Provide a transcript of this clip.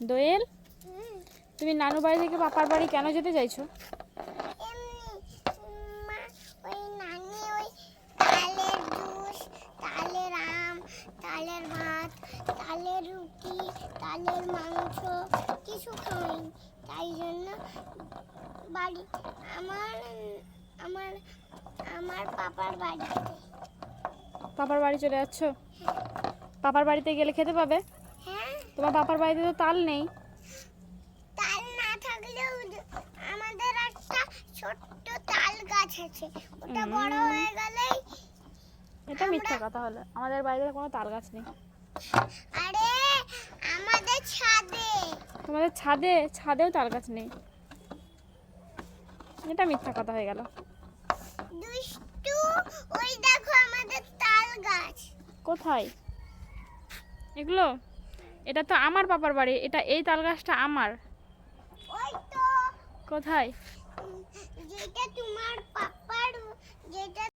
দোয়েল, হুম, তুমি নানু বাড়ি থেকে পাপার বাড়ি কেন যেতে চাইছো? এমনি মা, ওই নানি ওই তালের জুস, তালের আম, তালের ভাত, তালের রুটি, তালের মাংস কিছু খাওয়াই, তাই জন্য বাড়ি আমার আমার আমার পাপার বাড়িতে। পাপার বাড়ি চলে যাচ্ছ? পাপার বাড়িতে গেলে খেতে পাবে? হ্যাঁ, তোমার পাপার বাড়িতে তো তাল নেই। তাল না থাকলেও আমাদের একটা ছোট্ট তাল গাছ আছে, ওটা বড় হয়ে গেলেই এটা মিথ্যা কথা হলো, আমাদের বাড়িতে কোনো তাল গাছ নেই। আরে আমাদের ছাদে। তোমাদের ছাদে? ছাদেও তাল গাছ নেই, এটা মিথ্যা কথা হয়ে গেল। দুষ্টু, ওই দেখো আমাদের তাল গাছ। কোথায় এগুলো? এটা তো আমার পাপার বাড়ি, এটা এই তাল গাছটা আমার। ওই তো কোথায়? যেটা